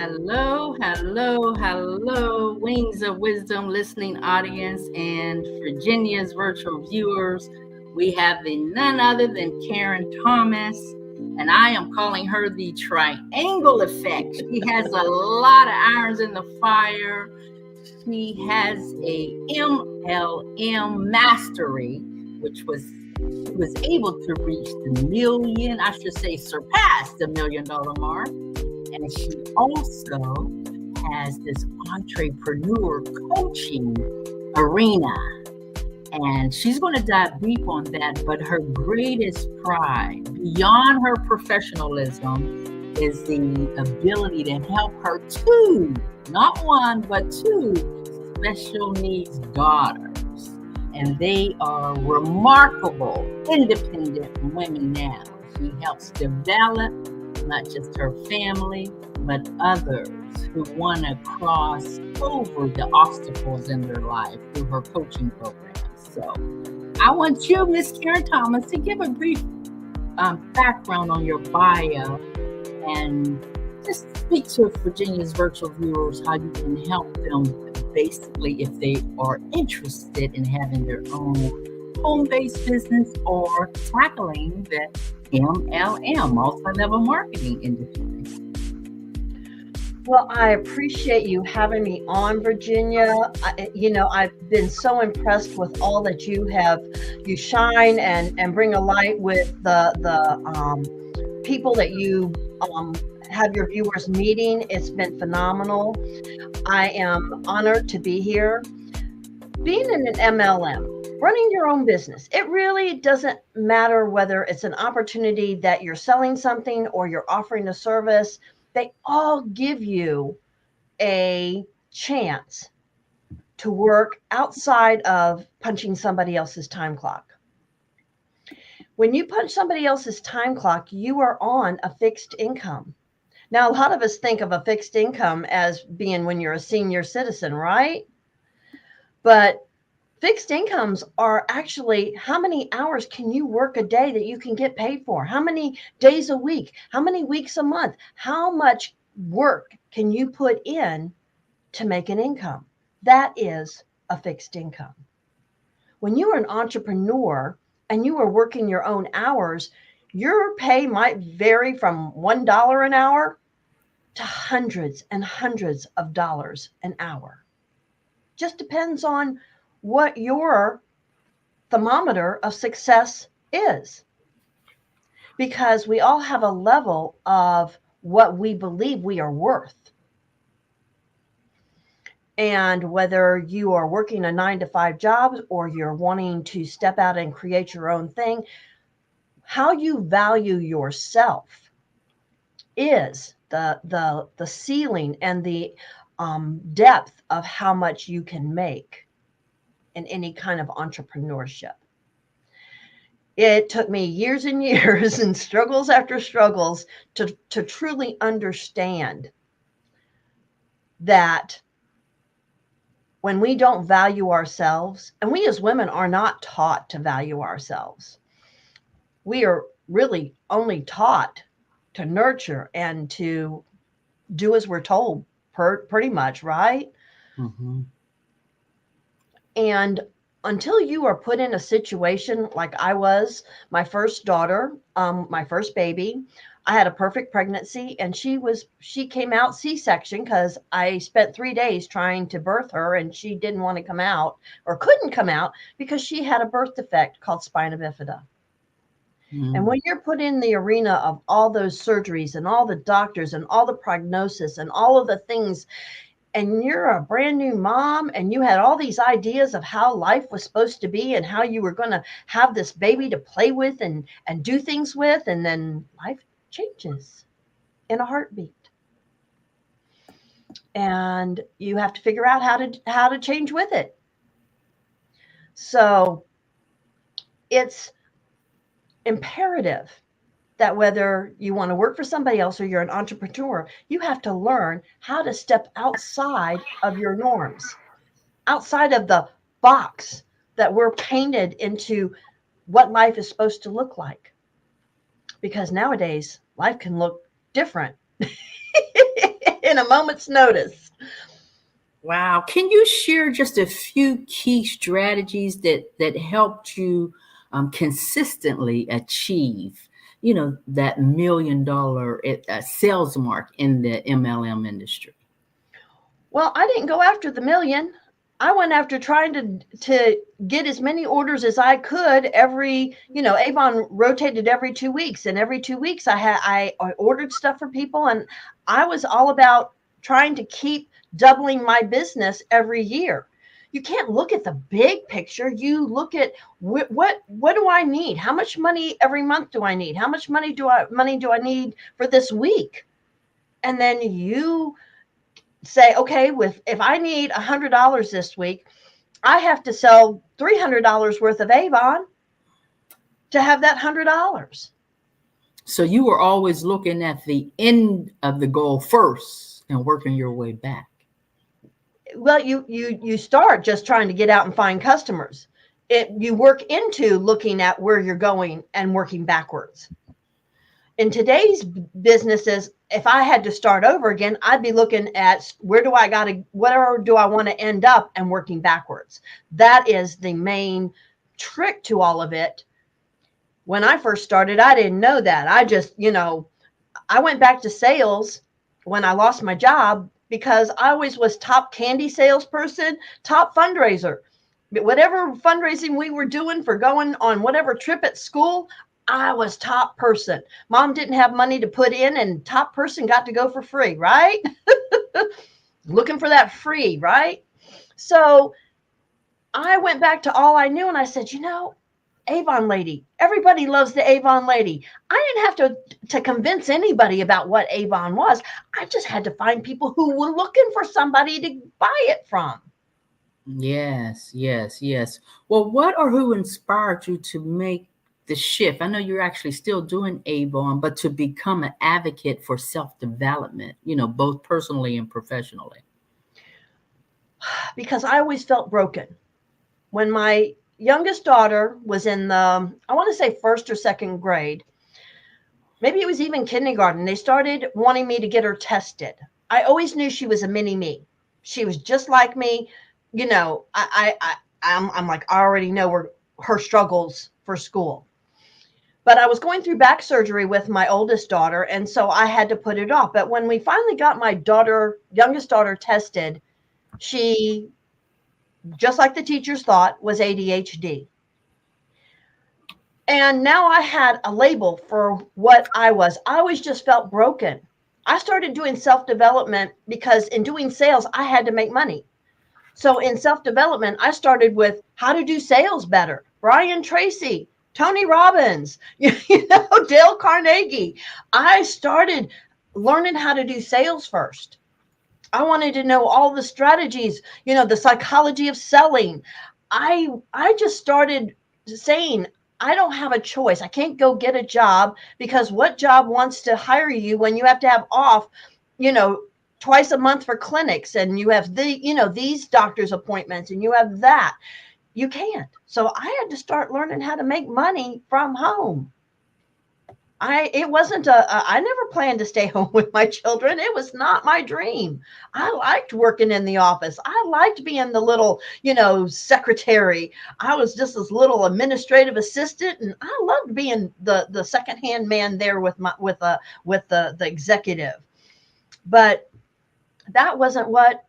Hello, hello, hello, Wings of Wisdom listening audience and Virginia's virtual viewers. We have the none other than Karen Thomas, and I am calling her the triangle effect. She has a lot of irons in the fire. She has a MLM mastery, which was she was able to reach the million, I should say surpass the $1 million mark. And she also has this entrepreneur coaching arena. And she's going to dive deep on that. But her greatest pride, beyond her professionalism, is the ability to help her two, not one, but two special needs daughters. And they are remarkable, independent women now. She helps develop not just her family, but others who want to cross over the obstacles in their life through her coaching programs. So I want you, Miss Karen Thomas, to give a brief background on your bio and just speak to Virginia's virtual viewers how you can help them basically if they are interested in having their own home-based business or tackling the MLM, multi-level marketing industry. Well, I appreciate you having me on, Virginia. I've been so impressed with all that you shine and bring a light with the people that you have your viewers meeting. It's been phenomenal. I am honored to be here. Being in an MLM, running your own business, it really doesn't matter whether it's an opportunity that you're selling something or you're offering a service. They all give you a chance to work outside of punching somebody else's time clock. When you punch somebody else's time clock, you are on a fixed income. Now, a lot of us think of a fixed income as being when you're a senior citizen, right? But fixed incomes are actually how many hours can you work a day that you can get paid for? How many days a week? How many weeks a month? How much work can you put in to make an income? That is a fixed income. When you are an entrepreneur and you are working your own hours, your pay might vary from $1 an hour to hundreds and hundreds of dollars an hour. Just depends on what your thermometer of success is. Because we all have a level of what we believe we are worth. And whether you are working a 9-to-5 job or you're wanting to step out and create your own thing, how you value yourself is the ceiling and the depth of how much you can make in any kind of entrepreneurship. It took me years and years and struggles after struggles to truly understand that when we don't value ourselves, and we as women are not taught to value ourselves, we are really only taught to nurture and to do as we're told, pretty much, right? Mm-hmm. And until you are put in a situation like I was, my first daughter, my first baby, I had a perfect pregnancy, and she came out C-section because I spent 3 days trying to birth her, and she didn't want to come out or couldn't come out because she had a birth defect called spina bifida. Mm-hmm. And when you're put in the arena of all those surgeries and all the doctors and all the prognosis and all of the things, and you're a brand new mom and you had all these ideas of how life was supposed to be and how you were going to have this baby to play with and do things with, and then life changes in a heartbeat. And you have to figure out how to change with it. So it's imperative that whether you want to work for somebody else or you're an entrepreneur, you have to learn how to step outside of your norms, outside of the box that we're painted into what life is supposed to look like. Because nowadays, life can look different. in a moment's notice. Wow. Can you share just a few key strategies that helped you consistently achieve, that $1 million sales mark in the MLM industry? Well, I didn't go after the million. I went after trying to get as many orders as I could every, Avon rotated every 2 weeks, and every 2 weeks I ordered stuff for people, and I was all about trying to keep doubling my business every year. You can't look at the big picture. You look at what do I need? How much money every month do I need? How much money do I need for this week? And then you say, okay, if I need $100 this week, I have to sell $300 worth of Avon to have that $100. So you were always looking at the end of the goal first and working your way back. Well, you start just trying to get out and find customers. You work into looking at where you're going and working backwards. In today's businesses, if I had to start over again, I'd be looking at where do I want to end up and working backwards. That is the main trick to all of it. When I first started, I didn't know that. I just, I went back to sales when I lost my job because I always was top candy salesperson, top fundraiser. Whatever fundraising we were doing for going on whatever trip at school, I was top person. Mom didn't have money to put in, and top person got to go for free, right? Looking for that free, right? So I went back to all I knew and I said, Avon lady, everybody loves the Avon lady. I didn't have to convince anybody about what Avon was. I just had to find people who were looking for somebody to buy it from. Yes, yes, yes. Well, what or who inspired you to make the shift? I know you're actually still doing Avon, but to become an advocate for self-development, both personally and professionally. Because I always felt broken. When my youngest daughter was in I want to say first or second grade, maybe it was even kindergarten, they started wanting me to get her tested. I always knew she was a mini me. She was just like me. I'm like, I already know her struggles for school. But I was going through back surgery with my oldest daughter, and so I had to put it off. But when we finally got my youngest daughter tested, she, just like the teachers thought, was ADHD. And now I had a label for what I was. I always just felt broken. I started doing self-development because in doing sales, I had to make money. So in self-development, I started with how to do sales better. Brian Tracy, Tony Robbins, Dale Carnegie. I started learning how to do sales first. I wanted to know all the strategies, the psychology of selling. I just started saying, I don't have a choice. I can't go get a job because what job wants to hire you when you have to have off, twice a month for clinics, and you have these doctor's appointments, and you have that. You can't. So I had to start learning how to make money from home. It wasn't I never planned to stay home with my children. It was not my dream. I liked working in the office. I liked being the little, secretary. I was just this little administrative assistant, and I loved being the secondhand man there with the executive. But that wasn't what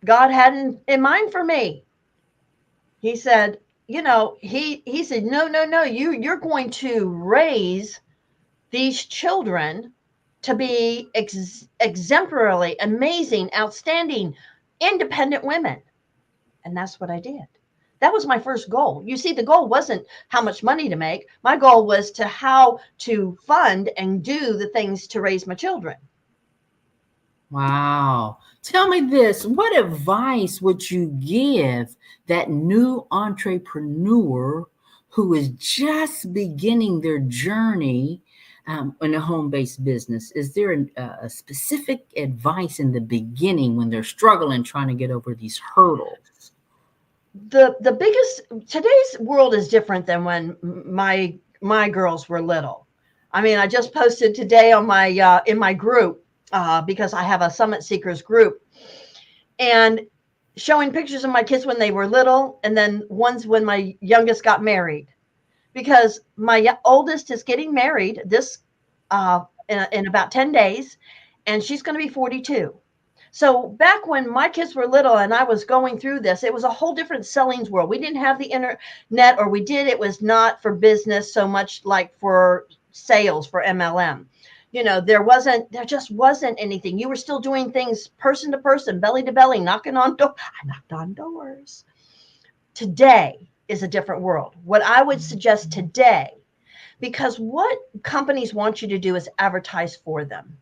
God had in mind for me. He said, he said, no, you're going to raise these children to be exemplarily amazing, outstanding, independent women. And that's what I did. That was my first goal. You see, the goal wasn't how much money to make. My goal was to how to fund and do the things to raise my children. Wow. Tell me this, what advice would you give that new entrepreneur who is just beginning their journey in a home-based business? Is there a specific advice in the beginning when they're struggling trying to get over these hurdles? The biggest, today's world is different than when my girls were little. I mean, I just posted today on my in my group because I have a Summit Seekers group, and showing pictures of my kids when they were little, and then ones when my youngest got married, because my oldest is getting married this in about 10 days, and she's going to be 42. So back when my kids were little and I was going through this, it was a whole different sellings world. We didn't have the internet, or we did. It was not for business so much like for sales for MLM. There just wasn't anything. You were still doing things person to person, belly to belly, knocking on doors. I knocked on doors. Today is a different world. What I would suggest today, because what companies want you to do is advertise for them.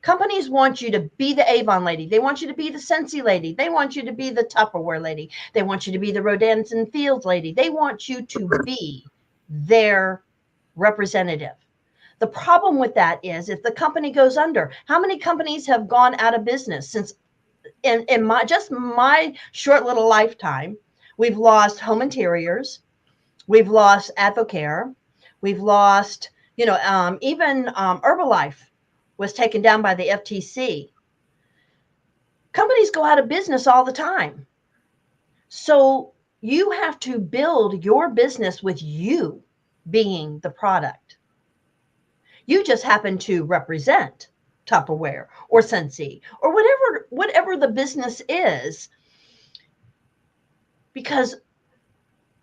Companies want you to be the Avon lady. They want you to be the Scentsy lady. They want you to be the Tupperware lady. They want you to be the Rodans and Fields lady. They want you to be their representative. The problem with that is if the company goes under, how many companies have gone out of business since in my short little lifetime? We've lost Home Interiors. We've lost Advocare. We've lost, even Herbalife was taken down by the FTC. Companies go out of business all the time. So you have to build your business with you being the product. You just happen to represent Tupperware or Scentsy or whatever the business is. Because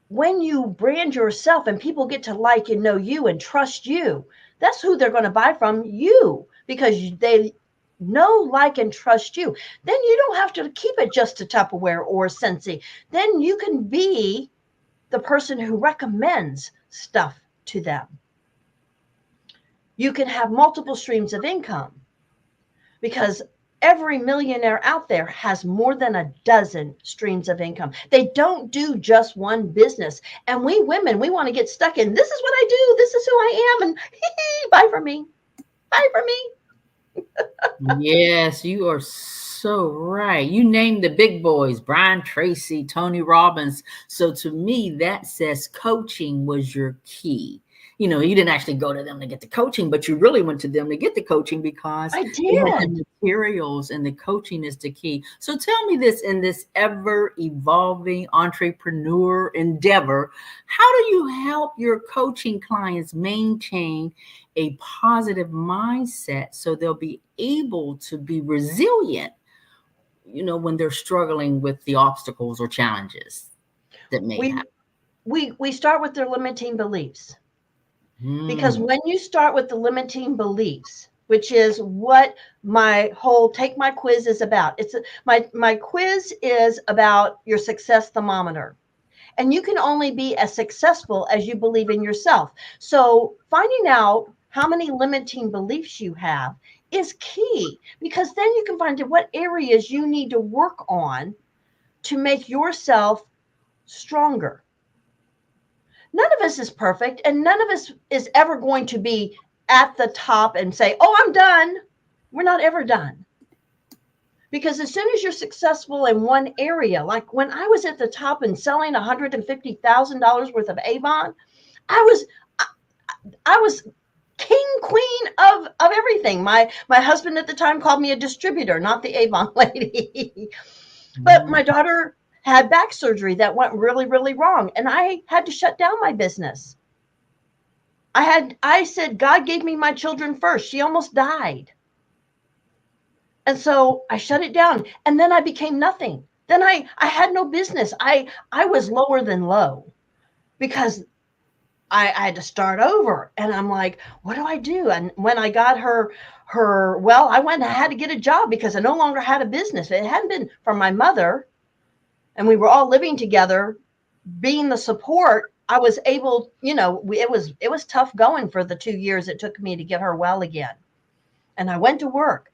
when you brand yourself and people get to like and know you and trust you, that's who they're going to buy from, you, because they know, like, and trust you. Then you don't have to keep it just to Tupperware or Scentsy. Then you can be the person who recommends stuff to them. You can have multiple streams of income, because every millionaire out there has more than a dozen streams of income. They don't do just one business. And we women, we want to get stuck in, this is what I do, this is who I am, and buy from me. Buy from me. Yes, you are so right. You named the big boys, Brian Tracy, Tony Robbins. So to me, that says coaching was your key. You didn't actually go to them to get the coaching, but you really went to them to get the coaching because I they had did. the materials, and the coaching is the key. So tell me this, in this ever evolving entrepreneur endeavor, how do you help your coaching clients maintain a positive mindset so they'll be able to be resilient, when they're struggling with the obstacles or challenges that may We happen? we start with their limiting beliefs. Because Mm. when you start with the limiting beliefs, which is what my whole Take My Quiz is about. My quiz is about your success thermometer. And you can only be as successful as you believe in yourself. So finding out how many limiting beliefs you have is key, because then you can find out what areas you need to work on to make yourself stronger. None of us is perfect, and none of us is ever going to be at the top and say, oh, I'm done. We're not ever done. Because as soon as you're successful in one area, like when I was at the top and selling $150,000 worth of Avon, I was I was king, queen of everything. My husband at the time called me a distributor, not the Avon lady. But Mm. my daughter had back surgery that went really, really wrong, and I had to shut down my business. I said, God gave me my children first. She almost died. And so I shut it down, and then I became nothing. Then I had no business. I was lower than low, because I had to start over. And I'm like, what do I do? And when I got well, I went and I had to get a job because I no longer had a business. It hadn't been for my mother, and we were all living together, being the support. I was able, it was tough going for the 2 years it took me to get her well again. And I went to work,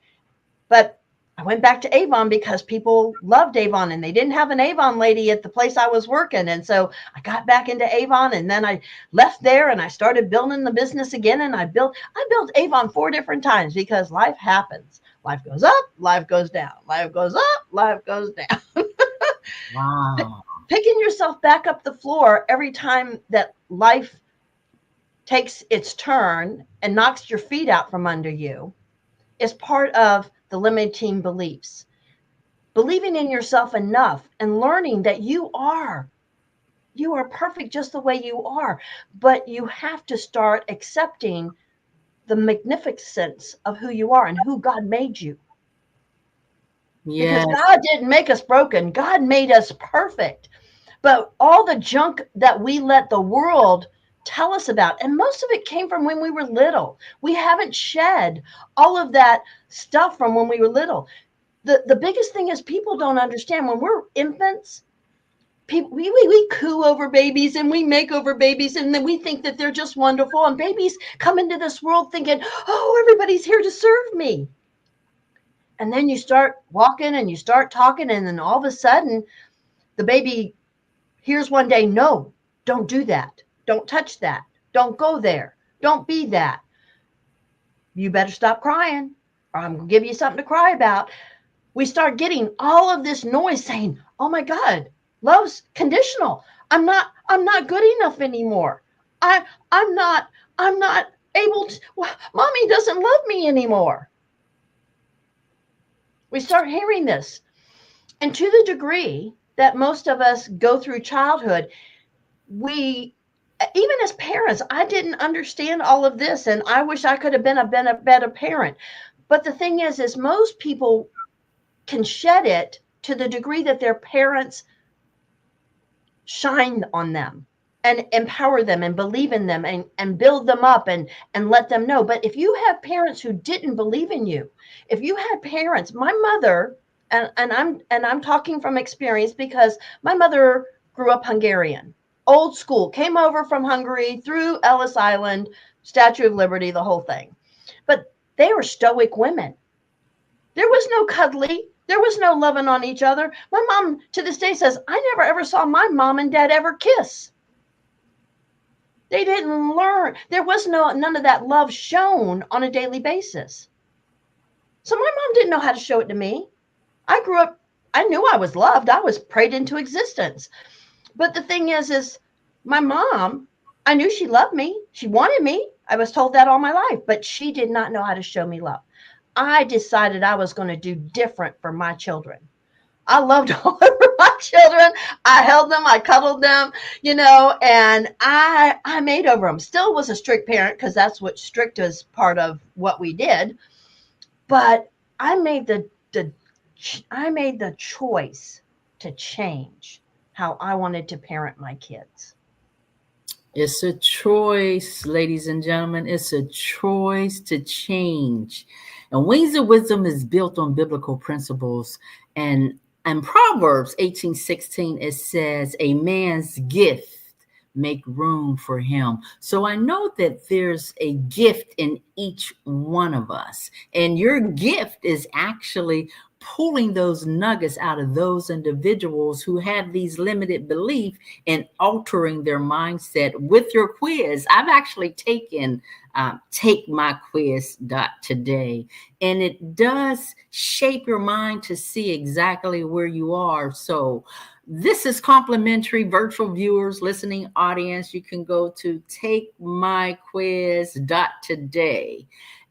but I went back to Avon because people loved Avon, and they didn't have an Avon lady at the place I was working. And so I got back into Avon, and then I left there and I started building the business again. And I built Avon 4 different times, because life happens. Life goes up, life goes down, life goes up, life goes down. Wow. Picking yourself back up the floor every time that life takes its turn and knocks your feet out from under you is part of the limiting beliefs. Believing in yourself enough and learning that you are perfect just the way you are. But you have to start accepting the magnificence of who you are and who God made you. Because Yes. God didn't make us broken. God made us perfect. But all the junk that we let the world tell us about, and most of it came from when we were little. We haven't shed all of that stuff from when we were little. The biggest thing is people don't understand when we're infants. We coo over babies and we make over babies, and then we think that they're just wonderful. And babies come into this world thinking, oh, everybody's here to serve me. And then you start walking and you start talking, and then all of a sudden, the baby hears one day, no, don't do that. Don't touch that. Don't go there. Don't be that. You better stop crying, or I'm going to give you something to cry about. We start getting all of this noise saying, oh my God, love's conditional. I'm not good enough anymore. I I'm not I'm not able to, well, mommy doesn't love me anymore. We start hearing this. And to the degree that most of us go through childhood, we, even as parents, I didn't understand all of this, and I wish I could have been a better parent. But the thing is most people can shed it to the degree that their parents shine on them and empower them and believe in them and build them up and let them know. But if you have parents who didn't believe in you, if you had parents, my mother, and I'm talking from experience because my mother grew up Hungarian, old school, came over from Hungary through Ellis Island, Statue of Liberty, the whole thing. But they were stoic women. There was no cuddly. There was no loving on each other. My mom to this day says, I never ever saw my mom and dad ever kiss. They didn't learn. There was none of that love shown on a daily basis. So my mom didn't know how to show it to me. I grew up, I knew I was loved. I was prayed into existence. But the thing is my mom, I knew she loved me. She wanted me. I was told that all my life, but she did not know how to show me love. I decided I was going to do different for my children. I loved all of my children. I held them, I cuddled them, and I made over them. Still was a strict parent because that's what strict is part of what we did. But I made the choice to change how I wanted to parent my kids. It's a choice, ladies and gentlemen. It's a choice to change. And Wings of Wisdom is built on biblical principles. And in Proverbs 18:16, it says, a man's gift make room for him. So I know that there's a gift in each one of us. And your gift is actually pulling those nuggets out of those individuals who have these limited beliefs and altering their mindset with your quiz. I've actually taken take my quiz today, and it does shape your mind to see exactly where you are. So this is complimentary. Virtual viewers, listening audience, you can go to takemyquiz.today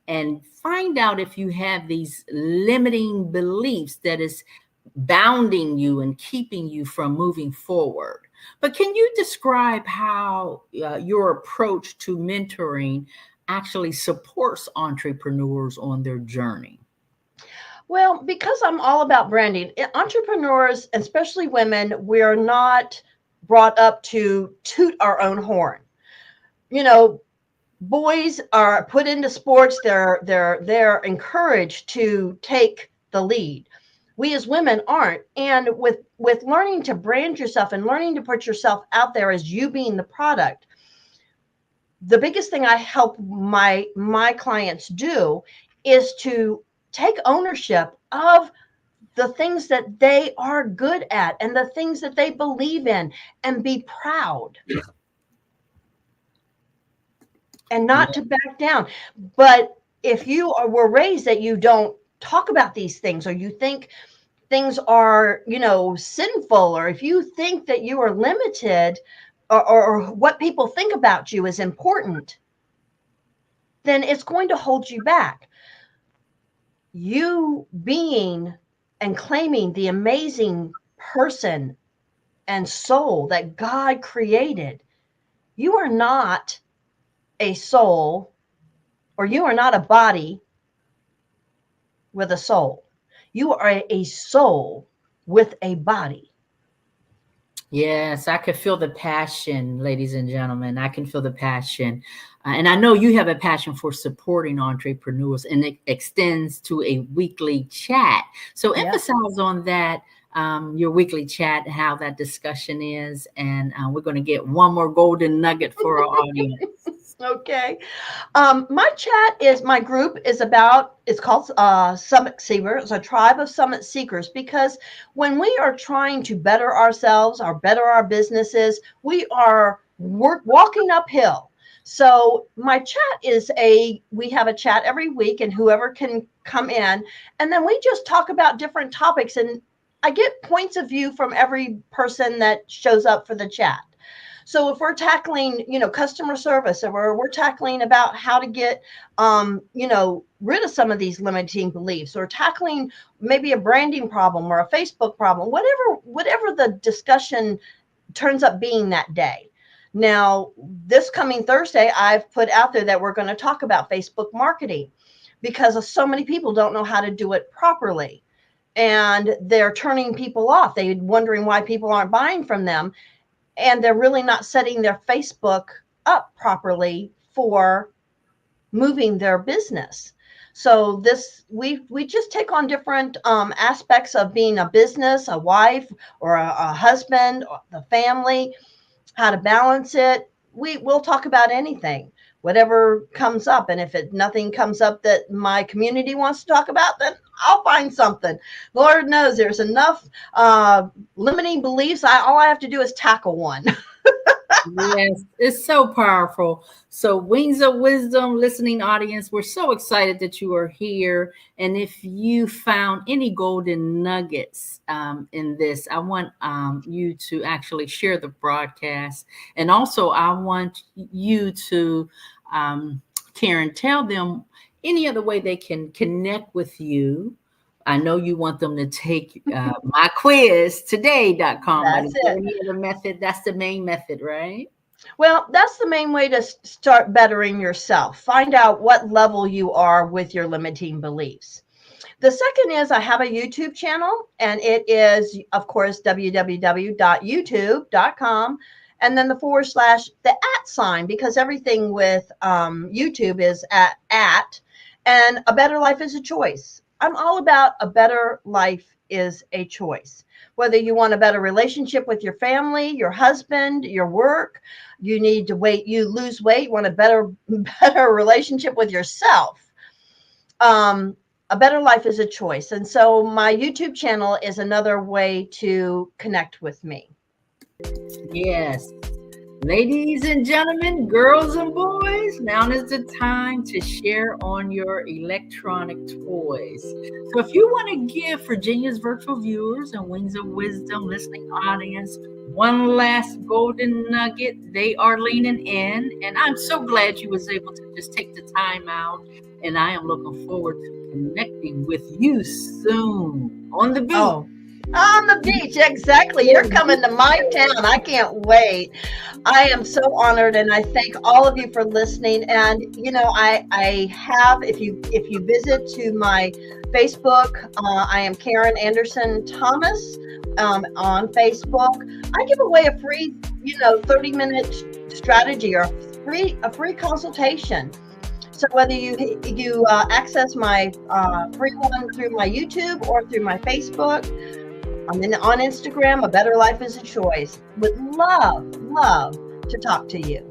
and find out if you have these limiting beliefs that is bounding you and keeping you from moving forward. But can you describe how your approach to mentoring actually supports entrepreneurs on their journey? Well, because I'm all about branding, entrepreneurs, especially women, we're not brought up to toot our own horn. You know, boys are put into sports. They're encouraged to take the lead. We as women aren't. And with learning to brand yourself and learning to put yourself out there as you being the product, the biggest thing I help my clients do is to take ownership of the things that they are good at and the things that they believe in and be proud and not to back down. But if you were raised that you don't talk about these things, or you think things are, sinful, or if you think that you are limited, or what people think about you is important, then it's going to hold you back. you being and claiming the amazing person and soul that God created. You are not a soul, or you are not a body with a soul. You are a soul with a body. Yes, I could feel the passion, ladies and gentlemen. I can feel the passion. And I know you have a passion for supporting entrepreneurs, and it extends to a weekly chat. So Yeah. emphasize on that, your weekly chat, how that discussion is. And we're going to get one more golden nugget for our audience. Okay. My group is about, it's called Summit Seekers. It's a tribe of Summit Seekers, because when we are trying to better ourselves or better our businesses, we are walking uphill. So my chat we have a chat every week, and whoever can come in, and then we just talk about different topics, and I get points of view from every person that shows up for the chat. So if we're tackling, customer service, or we're tackling about how to get, rid of some of these limiting beliefs, or tackling maybe a branding problem or a Facebook problem, whatever the discussion turns up being that day. Now, this coming Thursday, I've put out there that we're going to talk about Facebook marketing, because so many people don't know how to do it properly. And they're turning people off. They're wondering why people aren't buying from them, and they're really not setting their Facebook up properly for moving their business. So we just take on different aspects of being a business, a wife, or a husband, or the family, how to balance it. We'll talk about anything, whatever comes up. And if nothing comes up that my community wants to talk about, then I'll find something. Lord knows there's enough limiting beliefs. All I have to do is tackle one. Yes, it's so powerful. So, Wings of Wisdom listening audience, we're so excited that you are here. And if you found any golden nuggets in this, I want you to actually share the broadcast. And also, I want you to, Karen, tell them any other way they can connect with you. I know you want them to take my quiz today.com, but That's is there it. any other method? That's the main method, right? Well, that's the main way to start bettering yourself. Find out what level you are with your limiting beliefs. The second is, I have a YouTube channel, and it is, of course, www.youtube.com, and then the / the @ sign, because everything with YouTube is at, and a better life is a choice. I'm all about a better life is a choice. Whether you want a better relationship with your family, your husband, your work, you need to lose weight, want a better relationship with yourself. A better life is a choice. And so my YouTube channel is another way to connect with me. Yes. Ladies and gentlemen, girls and boys, now is the time to share on your electronic toys. So if you want to give Virginia's virtual viewers and Wings of Wisdom listening audience one last golden nugget, they are leaning in. And I'm so glad you was able to just take the time out. And I am looking forward to connecting with you soon on the beach. Oh, on the beach, exactly. You're coming to my town. I can't wait. I am so honored, and I thank all of you for listening. And I have, if you visit to my Facebook, I am Karen Anderson Thomas on Facebook. I give away a free 30-minute strategy, or a free consultation. So whether you access my free one through my YouTube or through my Facebook, I'm on Instagram. A Better Life is a Choice. Would love to talk to you.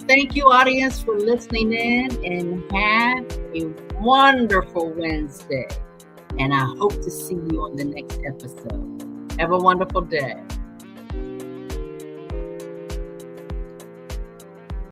Thank you, audience, for listening in, and have a wonderful Wednesday. And I hope to see you on the next episode. Have a wonderful day.